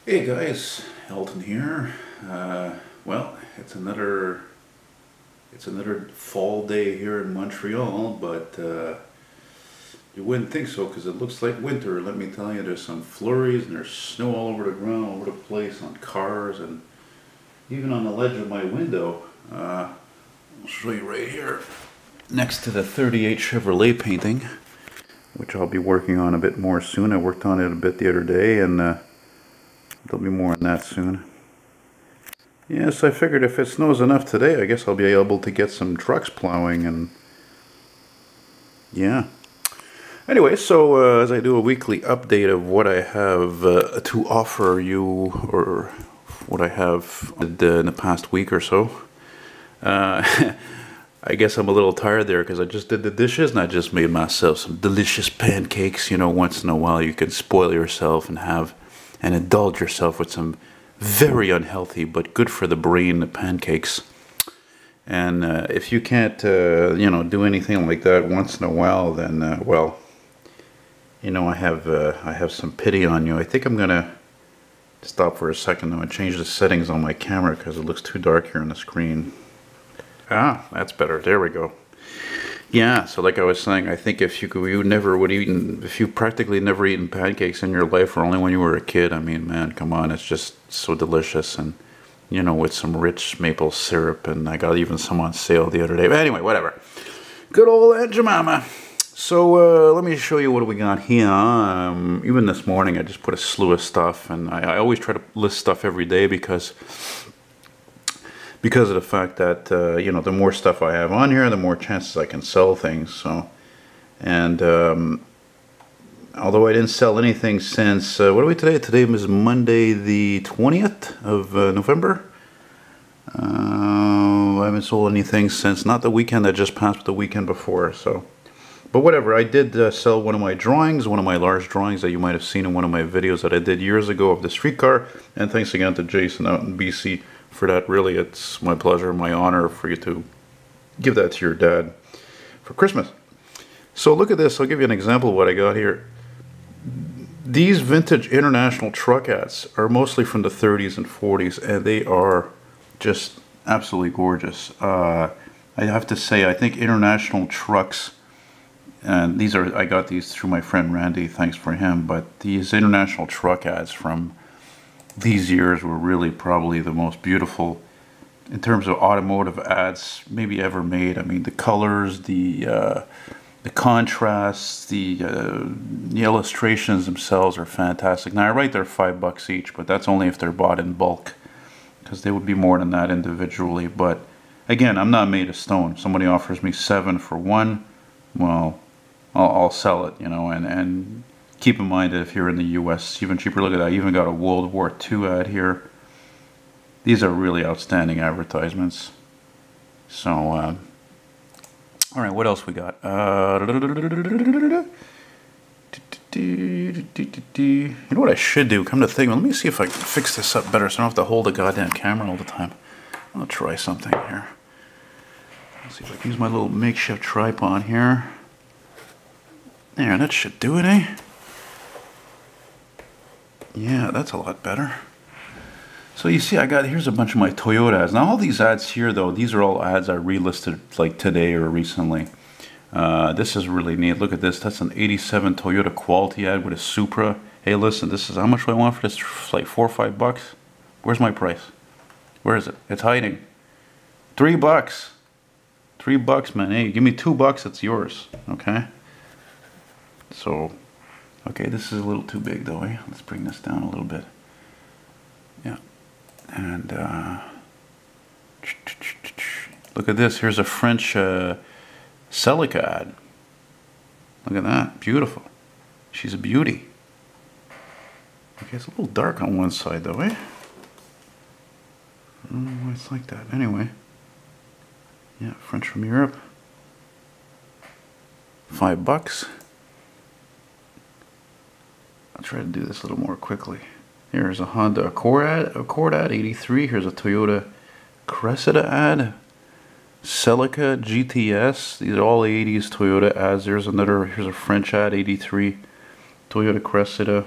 Hey guys, Elton here. Well, it's another fall day here in Montreal, but you wouldn't think so because it looks like winter. Let me tell you, there's some flurries and there's snow all over the ground, all over the place on cars and even on the ledge of my window. I'll show you right here, next to the '38 Chevrolet painting, which I'll be working on a bit more soon. I worked on it a bit the other day, and there'll be more on that soon. Yes, I figured if it snows enough today, I guess I'll be able to get some trucks plowing, and yeah. Anyway, so as I do a weekly update of what I have to offer you, or what I have in the past week or so, I guess I'm a little tired there because I just did the dishes and I just made myself some delicious pancakes. You know, once in a while you can spoil yourself and have and indulge yourself with some very unhealthy but good for the brain pancakes. And if you can't, do anything like that once in a while, then well, I have some pity on you. I think I'm gonna stop for a second though and change the settings on my camera because it looks too dark here on the screen. Ah, that's better. There we go. Yeah, so like I was saying, I think if you practically never eaten pancakes in your life, or only when you were a kid, I mean, man, come on, it's just so delicious, and with some rich maple syrup, and I got even some on sale the other day. But anyway, whatever. Good old Aunt Jemima. So let me show you what we got here. Even this morning, I just put a slew of stuff, and I always try to list stuff every day because of the fact that the more stuff I have on here, the more chances I can sell things. So, and although I didn't sell anything since what are we today? Today is Monday, the 20th of November. I haven't sold anything since not the weekend that just passed, but the weekend before. So, but whatever. I did sell one of my drawings, one of my large drawings that you might have seen in one of my videos that I did years ago of the streetcar. And thanks again to Jason out in BC. For that. Really, it's my pleasure, my honor for you to give that to your dad for Christmas. So look at this. I'll give you an example of what I got here. These vintage international truck ads are mostly from the 30s and 40s, and they are just absolutely gorgeous. I have to say, I think international trucks, and I got these through my friend Randy, thanks for him, but these international truck ads from these years were really probably the most beautiful in terms of automotive ads maybe ever made. I mean, the colors, the contrasts, the illustrations themselves are fantastic. Now I write they're $5 each, but that's only if they're bought in bulk, because they would be more than that individually. But again, I'm not made of stone. If somebody offers me 7 for one, well, I'll sell it, and keep in mind that if you're in the US, even cheaper. Look at that. I even got a World War II ad here. These are really outstanding advertisements. So, all right, what else we got? You know what I should do? Come to think, let me see if I can fix this up better so I don't have to hold the goddamn camera all the time. I'll try something here. Let's see if I can use my little makeshift tripod here. There, that should do it, eh? Yeah, that's a lot better. So you see, here's a bunch of my Toyota ads. Now all these ads here, though, these are all ads I relisted like today or recently. This is really neat. Look at this. That's an '87 Toyota quality ad with a Supra. Hey, listen, this is how much do I want for this? Like $4 or $5? Where's my price? Where is it? It's hiding. $3. $3, man. Hey, give me $2. It's yours. Okay. So. Okay, this is a little too big though, eh? Let's bring this down a little bit. Yeah. And look at this. Here's a French Celica ad. Look at that. Beautiful. She's a beauty. Okay, it's a little dark on one side though, eh? I don't know why it's like that. Anyway. Yeah, French from Europe. $5. I'll try to do this a little more quickly. Here's a Honda Accord ad, 83. Here's a Toyota Cressida ad. Celica GTS. These are all 80s Toyota ads. Here's a French ad, 83. Toyota Cressida.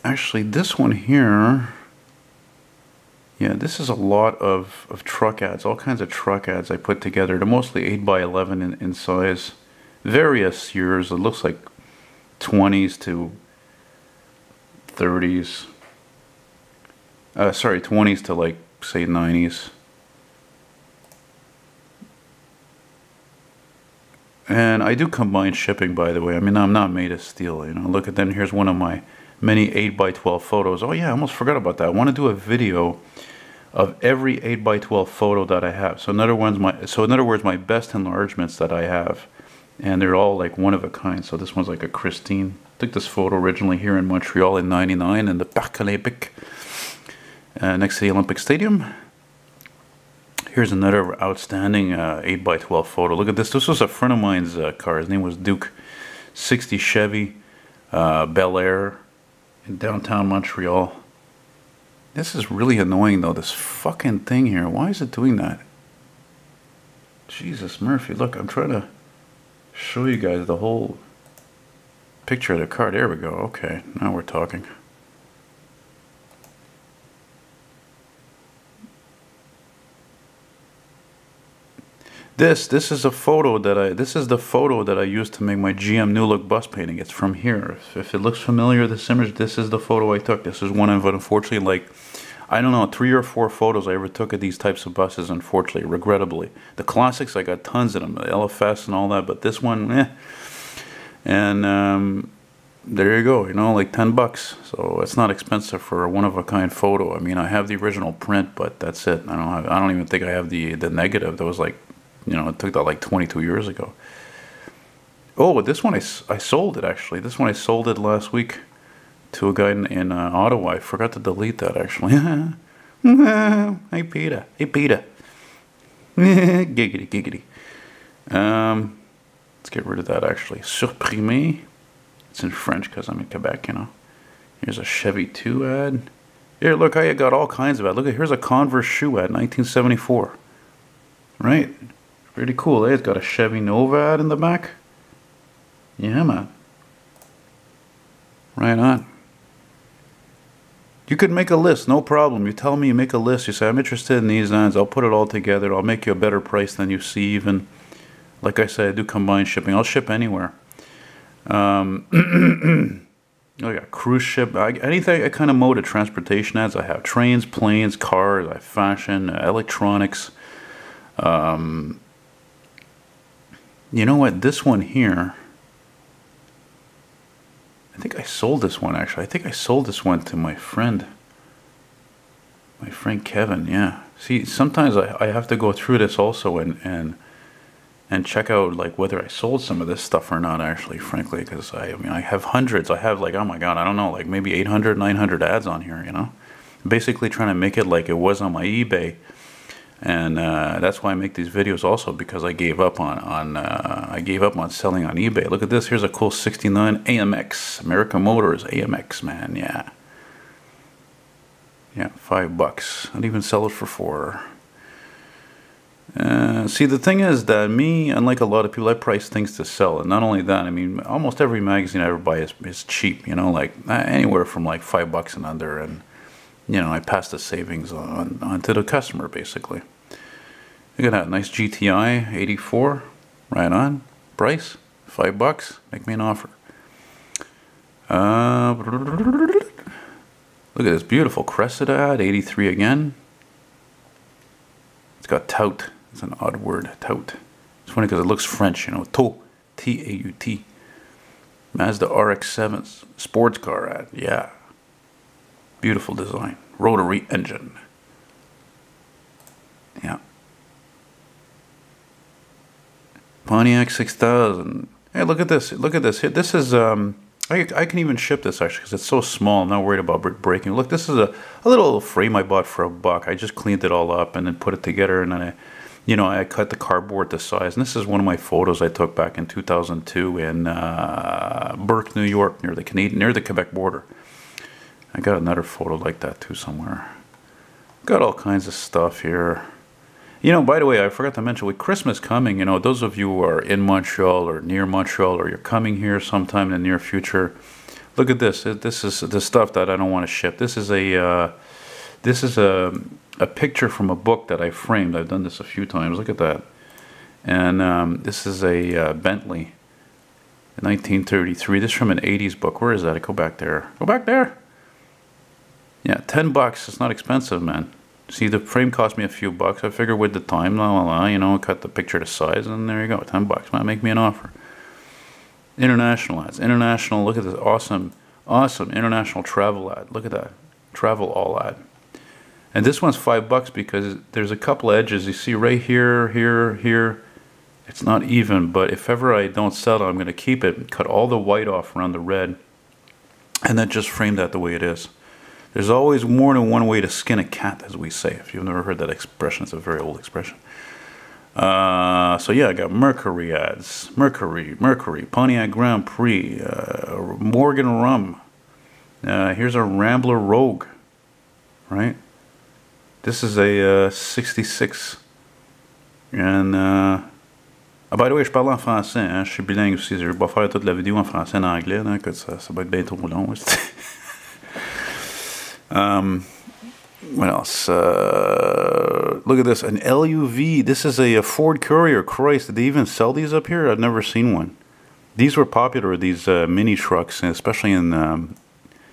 Actually, this one here, yeah, this is a lot of truck ads, all kinds of truck ads I put together. They're mostly 8x11 in size. Various years, it looks like 20s to 30s. Sorry, 20s to like, say, 90s. And I do combine shipping, by the way. I mean, I'm not made of steel, you know. Look at them. Here's one of my many 8x12 photos. Oh yeah, I almost forgot about that. I want to do a video of every 8x12 photo that I have. So in other words, my best enlargements that I have, and they're all like one of a kind. So this one's like a Christine. I took this photo originally here in Montreal in '99 in the Parc Olympique, next to the Olympic Stadium. Here's another outstanding 8x12 photo. Look at this. This was a friend of mine's car. His name was Duke. 60 Chevy Bel Air in downtown Montreal. This is really annoying though, this fucking thing here. Why is it doing that? Jesus Murphy, look, I'm trying to show you guys the whole picture of the car. There we go. Okay, now we're talking. This is a photo that this is the photo that I used to make my GM New Look bus painting. It's from here. If it looks familiar, this image, this is the photo I took. This is one of, unfortunately, like, I don't know, 3 or 4 photos I ever took of these types of buses, unfortunately, regrettably. The classics, I got tons of them, the LFS and all that, but this one, eh. And there you go, you know, like 10 bucks. So it's not expensive for a one-of-a-kind photo. I mean, I have the original print, but that's it. I don't even think I have the negative. That was like, you know, it took that like 22 years ago. Oh, but this one I sold it, actually. This one I sold it last week to a guy in Ottawa. I forgot to delete that, actually. Hey, Peter. Hey, Peter. Giggity, giggity. Let's get rid of that, actually. Supprimé. It's in French because I'm in Quebec, you know. Here's a Chevy 2 ad. Here, look, I got all kinds of ads. Look, here's a Converse shoe ad, 1974. Right? Pretty cool, eh? It's got a Chevy Nova ad in the back. Yeah, man. Right on. You could make a list, no problem. You tell me, you make a list. You say, I'm interested in these ads. I'll put it all together. I'll make you a better price than you see even. Like I said, I do combined shipping. I'll ship anywhere. I got cruise ship. Anything, kind of mode of transportation ads I have. Trains, planes, cars, I have fashion, electronics. You know what? This one here, I think I sold this one, actually. I think I sold this one to my friend Kevin. Yeah. See, sometimes I have to go through this also and check out like whether I sold some of this stuff or not, actually, frankly, because I mean I have hundreds. I have like, oh my god, I don't know, like maybe 800, 900 ads on here, you know. Basically trying to make it like it was on my eBay. And that's why I make these videos also, because I gave up on selling on eBay. Look at this. Here's a cool 69 AMX, American Motors AMX, man. Yeah, $5. I'd even sell it for $4. See, the thing is that me, unlike a lot of people, I price things to sell. And not only that, I mean, almost every magazine I ever buy is cheap. You know, like anywhere from like $5 and under, and you know, I pass the savings on to the customer, basically. Look at that, nice GTI 84, right on. Price, $5. Make me an offer. Look at this beautiful Crescent ad, 83 again. It's got tout. It's an odd word, tout. It's funny because it looks French, you know, tout, T-A-U-T. Mazda RX-7 sports car ad, yeah. Beautiful design. Rotary engine. Yeah. Pontiac 6000. Hey, look at this. Look at this. This is, I can even ship this, actually, because it's so small. I'm not worried about breaking. Look, this is a little frame I bought for $1. I just cleaned it all up and then put it together. And then I cut the cardboard to size. And this is one of my photos I took back in 2002 in Burke, New York, near the Quebec border. I got another photo like that too somewhere. Got all kinds of stuff here. You know, by the way, I forgot to mention, with Christmas coming, you know, those of you who are in Montreal or near Montreal, or you're coming here sometime in the near future, Look at this. This is the stuff that I don't want to ship. This is a picture from a book that I framed. I've done this a few times. Look at that. And this is a Bentley, 1933. This is from an 80s book. Where is that? Go back there. Go back there. Yeah, $10. It's not expensive, man. See, the frame cost me a few bucks. I figured with the time, you know, cut the picture to size, and there you go, $10. Man, make me an offer. International ads. International, look at this awesome international travel ad. Look at that. Travel all ad. And this one's $5 because there's a couple edges. You see right here, here. It's not even, but if ever I don't sell it, I'm going to keep it and cut all the white off around the red. And then just frame that the way it is. There's always more than one way to skin a cat, as we say. If you've never heard that expression, it's a very old expression. So yeah, I got Mercury ads. Mercury, Pontiac Grand Prix, Morgan Rum. Here's a Rambler Rogue, right? This is a 66. And, by the way, je parle en français, hein? Je suis bilingue aussi. Je vais pas faire toute la vidéo en français et en anglais, hein, que ça va être bien trop long. What else? Look at this, an LUV. This is a Ford Courier. Christ, did they even sell these up here? I've never seen one. These were popular, these mini trucks, especially in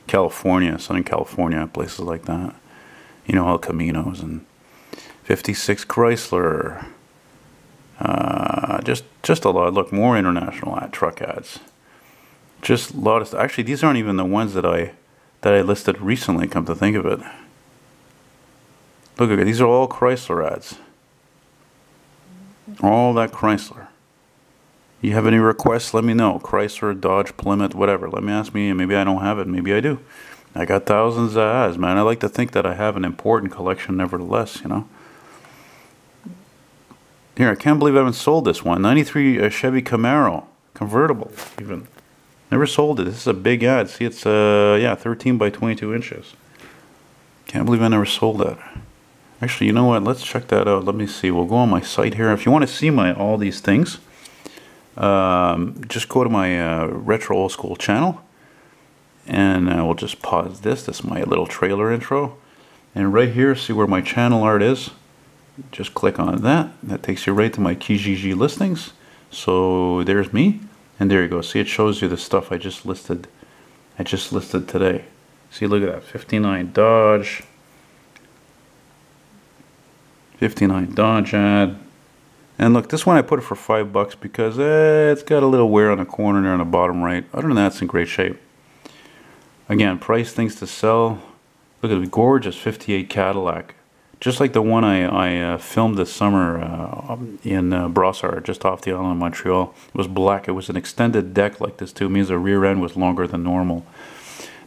California, Southern California, places like that. You know, El Caminos. And 56 Chrysler. Just a lot. Look, more international truck ads. Just a lot of. Actually, these aren't even the ones that I listed recently. Come to think of it, look at it. These are all Chrysler ads. All that Chrysler. You have any requests? Let me know. Chrysler, Dodge, Plymouth, whatever. Let me ask me. Maybe I don't have it. Maybe I do. I got thousands of ads, man. I like to think that I have an important collection, nevertheless. You know. Here, I can't believe I haven't sold this one. 93 Chevy Camaro. Convertible, even. Never sold it. This is a big ad. See, it's, yeah, 13 by 22 inches. Can't believe I never sold that. Actually, you know what? Let's check that out. Let me see. We'll go on my site here. If you want to see all these things, just go to my Retro Old School channel. And we'll just pause this. This is my little trailer intro. And right here, see where my channel art is. Just click on that. That takes you right to my Kijiji listings. So there's me, and there you go. See, it shows you the stuff I just listed. Today. See, look at that. 59 Dodge. 59 Dodge ad. And look, this one I put it for $5 because it's got a little wear on the corner there on the bottom right. Other than that, it's in great shape. Again, price things to sell. Look at the gorgeous 58 Cadillac. Just like the one I filmed this summer in Brossard, just off the island of Montreal. It was black. It was an extended deck like this too. It means the rear end was longer than normal.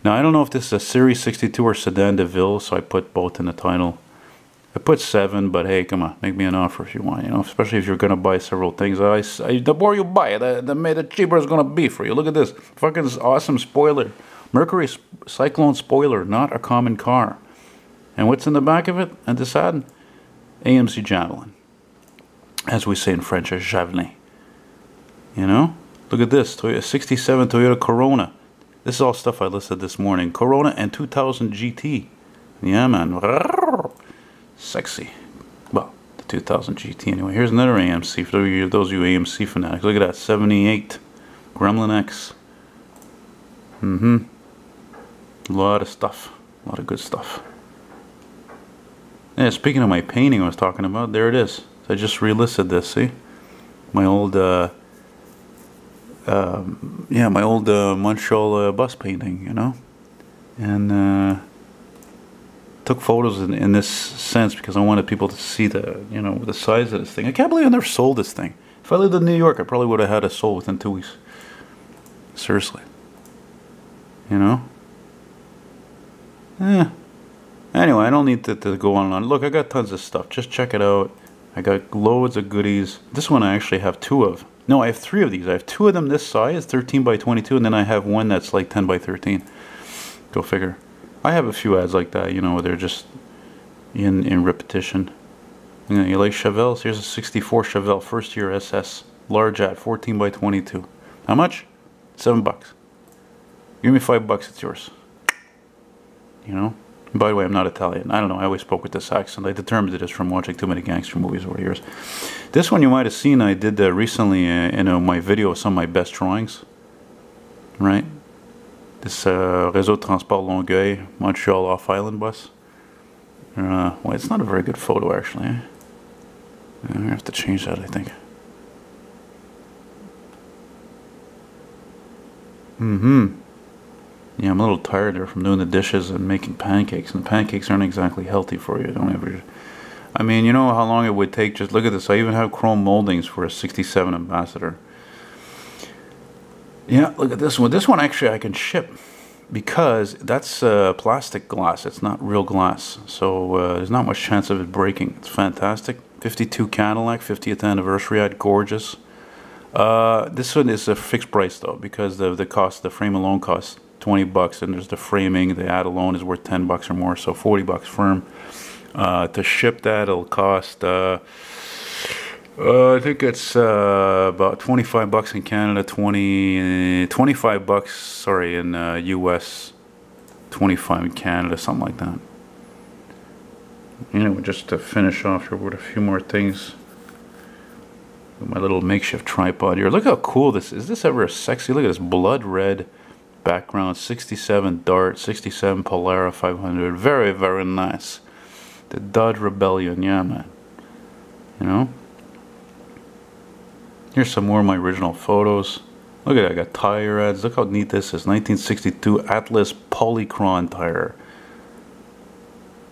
Now, I don't know if this is a Series 62 or Sedan de Ville, so I put both in the title. I put 7, but hey, come on, make me an offer if you want. You know, especially if you're gonna buy several things. The more you buy, the cheaper it's gonna be for you. Look at this fucking awesome spoiler, Mercury Cyclone spoiler, not a common car. And what's in the back of it? And this ad? AMC Javelin. As we say in French, a Javelin. You know? Look at this. 67 Toyota Corona. This is all stuff I listed this morning. Corona and 2000 GT. Yeah, man. Sexy. Well, the 2000 GT anyway. Here's another AMC for those of you AMC fanatics. Look at that. 78 Gremlin X. A lot of stuff. A lot of good stuff. Yeah, speaking of my painting I was talking about, there it is. So I just relisted this, see? My old, my old Montreal bus painting, you know? And took photos in this sense because I wanted people to see the, you know, the size of this thing. I can't believe I never sold this thing. If I lived in New York, I probably would have had it sold within 2 weeks. Seriously. You know? Yeah. Anyway, I don't need to go on and on. Look, I got tons of stuff. Just check it out. I got loads of goodies. This one I actually have 2 of. No, I have 3 of these. I have 2 of them this size, 13 by 22, and then I have one that's like 10 by 13. Go figure. I have a few ads like that, you know, where they're just in repetition. You know, you like Chevelles? Here's a 64 Chevelle, first year SS. Large ad, 14 by 22. How much? $7. Give me $5, it's yours. You know? By the way, I'm not Italian. I don't know, I always spoke with this accent. I determined it is from watching too many gangster movies over the years. This one you might have seen, I did recently in my video of some of my best drawings. Right? This Réseau Transport Longueuil, Montreal off-island bus. Well, it's not a very good photo, actually. I have to change that, I think. Yeah, I'm a little tired there from doing the dishes and making pancakes, and pancakes aren't exactly healthy for you. Don't ever. I mean, you know how long it would take? Just look at this. I even have chrome moldings for a '67 Ambassador. Yeah, look at this one. This one actually I can ship because that's plastic glass. It's not real glass, so there's not much chance of it breaking. It's fantastic. 52 Cadillac, 50th anniversary ad, gorgeous. This one is a fixed price though, because the frame alone costs $20, and there's the framing. The ad alone is worth $10 or more, so $40 firm. To ship that, it'll cost I think it's about $25 in Canada, $25, sorry, in US, 25 in Canada, something like that. Anyway, just to finish off here with a few more things. My little makeshift tripod here. Look how cool this is. Is this ever sexy? Look at this blood red background. 67 Dart, 67 Polara 500. Very, very nice. The Dodge Rebellion. Yeah, man. You know? Here's some more of my original photos. Look at that. I got tire ads. Look how neat this is. 1962 Atlas Polychron tire.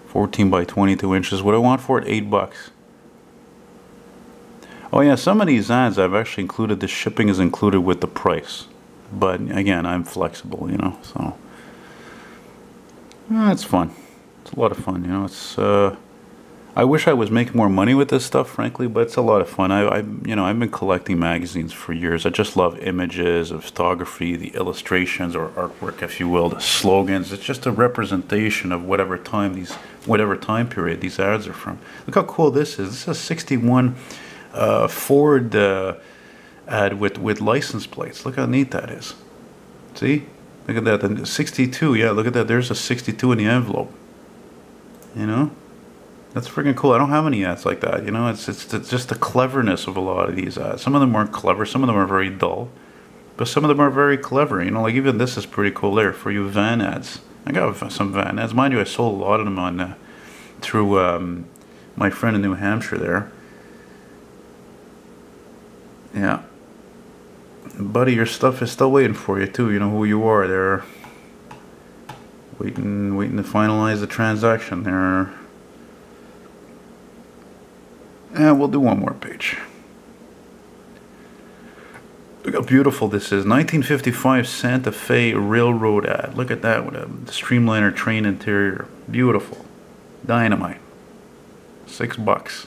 14 by 22 inches. What do I want for it? $8. Oh yeah, some of these ads I've actually included, the shipping is included with the price. But again, I'm flexible, you know, so it's fun. It's a lot of fun, you know. It's I wish I was making more money with this stuff, frankly, but it's a lot of fun. You know, I've been collecting magazines for years. I just love images of photography, the illustrations or artwork, if you will, the slogans. It's just a representation of whatever time period these ads are from. Look how cool this is. This is a 61 Ford ad with license plates. Look how neat that is. See? Look at that. The 62. Yeah, look at that. There's a 62 in the envelope. You know? That's freaking cool. I don't have any ads like that. You know, it's just the cleverness of a lot of these ads. Some of them aren't clever. Some of them are very dull. But some of them are very clever. You know, like even this is pretty cool there for you van ads. I got some van ads. Mind you, I sold a lot of them on through my friend in New Hampshire there. Yeah. Buddy, your stuff is still waiting for you too. You know who you are. They're waiting to finalize the transaction there. And we'll do one more page. Look how beautiful this is. 1955 Santa Fe Railroad ad. Look at that with a Streamliner train interior. Beautiful. Dynamite. $6.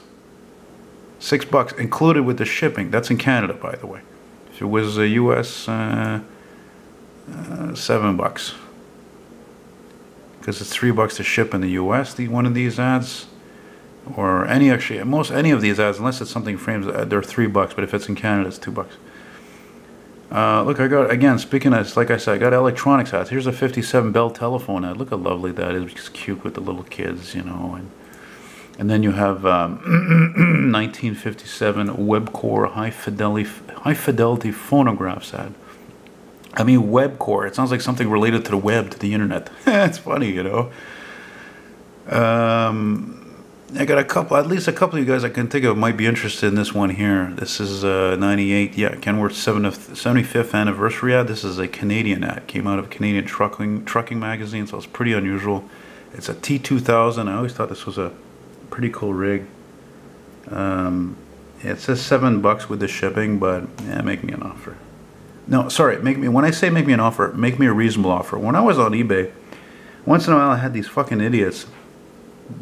$6 included with the shipping. That's in Canada, by the way. If it was a US, $7. Because it's $3 to ship in the US. One of these ads, or any of these ads, unless it's something frames, they're $3. But if it's in Canada, it's $2. Look, I got, again, speaking of, like I said, I got electronics ads. Here's a 57 Bell telephone ad. Look how lovely that is. It's cute with the little kids, you know. And then you have 1957 Webcore high fidelity phonographs ad. I mean, Webcore. It sounds like something related to the web, to the internet. It's funny, you know. I got at least a couple of you guys I can think of might be interested in this one here. This is 98, yeah, Kenworth's 75th anniversary ad. This is a Canadian ad. Came out of Canadian trucking magazine, so it's pretty unusual. It's a T2000. I always thought this was a pretty cool rig. It says $7 with the shipping, but yeah, make me an offer. No, sorry, when I say make me an offer, make me a reasonable offer. When I was on eBay, once in a while I had these fucking idiots.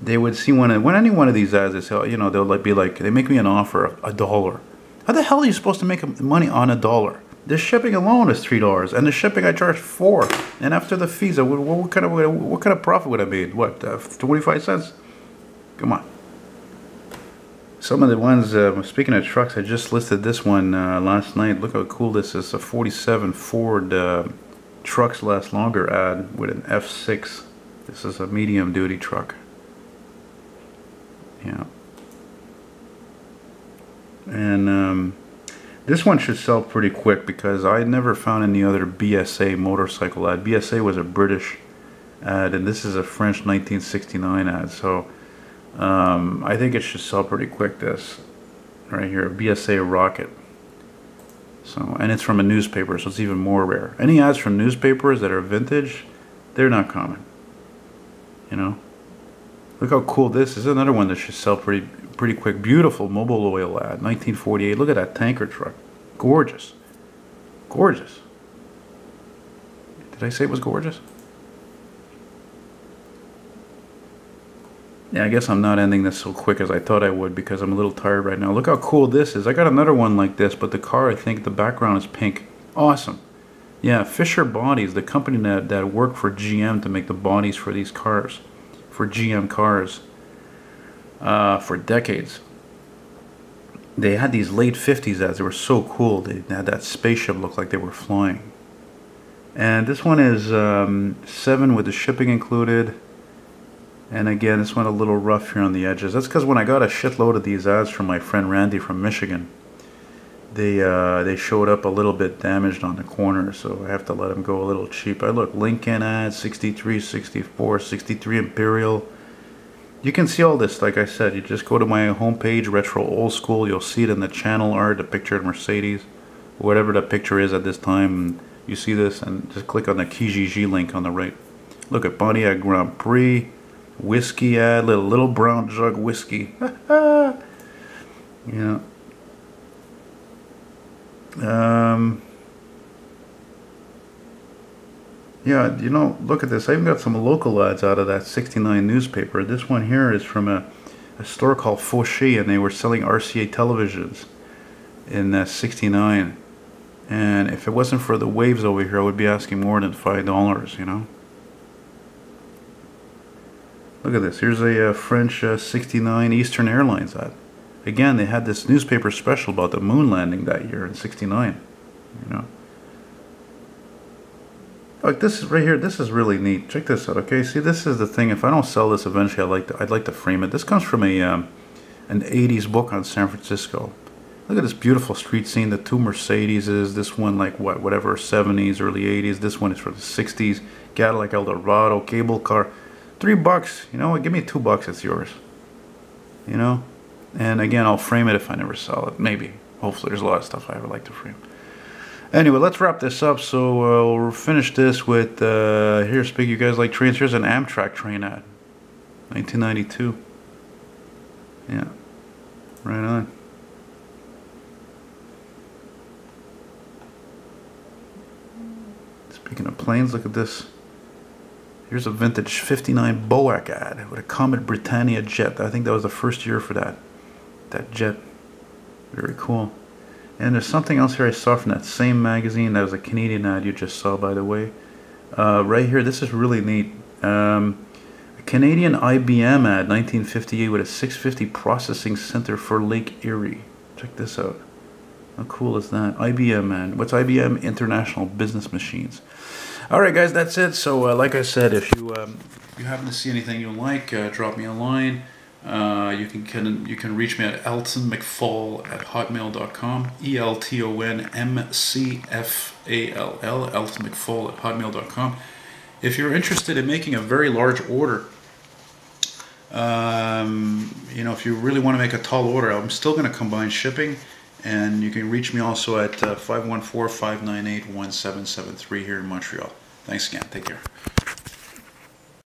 They would see when any one of these ads, they say, you know, they'll be like, they make me an offer of $1. How the hell are you supposed to make money on $1? The shipping alone is $3, and the shipping I charge $4, and after the fees, what kind of profit would I made? What, 25 cents? Come on. Some of the ones, speaking of trucks, I just listed this one last night. Look how cool this is. A 47 Ford trucks last longer ad with an F6. This is a medium duty truck. Yeah. And this one should sell pretty quick because I never found any other BSA motorcycle ad. BSA was a British ad, and this is a French 1969 ad. So I think it should sell pretty quick. This right here, BSA Rocket. So, and it's from a newspaper, so it's even more rare. Any ads from newspapers that are vintage, they're not common. You know, look how cool this is. Another one that should sell pretty quick. Beautiful mobile oil ad, 1948. Look at that tanker truck, gorgeous, gorgeous. Did I say it was gorgeous? Yeah, I guess I'm not ending this so quick as I thought I would because I'm a little tired right now. Look how cool this is. I got another one like this, but the car, I think the background is pink. Awesome. Yeah, Fisher Bodies, the company that worked for GM to make the bodies for these cars, for GM cars, for decades. They had these late 50s ads. They were so cool. They had that spaceship look like they were flying. And this one is 7 with the shipping included. And again, this went a little rough here on the edges. That's because when I got a shitload of these ads from my friend Randy from Michigan, they showed up a little bit damaged on the corner, so I have to let them go a little cheap. I look, Lincoln ad, 63, 64, 63 Imperial. You can see all this, like I said. You just go to my homepage, Retro Old School. You'll see it in the channel art, the picture of Mercedes, whatever that picture is at this time. You see this, and just click on the Kijiji link on the right. Look at Pontiac Grand Prix. Whiskey ad, little brown jug whiskey. Yeah. Yeah, you know, look at this. I even got some local ads out of that 69 newspaper. This one here is from a store called Fauché, and they were selling RCA televisions in 69. And if it wasn't for the waves over here, I would be asking more than $5, you know. Look at this. Here's a French 69 Eastern Airlines ad. Again, they had this newspaper special about the moon landing that year in 69. You know. Like this is right here. This is really neat. Check this out. Okay, see, this is the thing. If I don't sell this eventually, I'd like to frame it. This comes from an 80s book on San Francisco. Look at this beautiful street scene. The two Mercedeses. This one like whatever 70s, early 80s. This one is from the 60s. Cadillac Eldorado, cable car. $3, you know what? Give me $2, it's yours. You know? And again, I'll frame it if I never sell it. Maybe. Hopefully, there's a lot of stuff I ever like to frame. Anyway, let's wrap this up. So we'll finish this with here. Speak, you guys like trains? Here's an Amtrak train ad, 1992. Yeah, right on. Speaking of planes, look at this. Here's a vintage 59 Boac ad with a Comet Britannia jet. I think that was the first year for that jet. Very cool. And there's something else here I saw from that same magazine. That was a Canadian ad you just saw, by the way. Right here, this is really neat. A Canadian IBM ad, 1958, with a 650 processing center for Lake Erie. Check this out. How cool is that? IBM ad. What's IBM? International Business Machines. Alright guys, that's it. So like I said, if you happen to see anything you like, drop me a line. You can reach me at eltonmcfall@hotmail.com. ELTONMCFALL, eltonmcfall@hotmail.com. If you're interested in making a very large order, you know, if you really want to make a tall order, I'm still going to combine shipping. And you can reach me also at 514-598-1773 here in Montreal. Thanks again. Take care.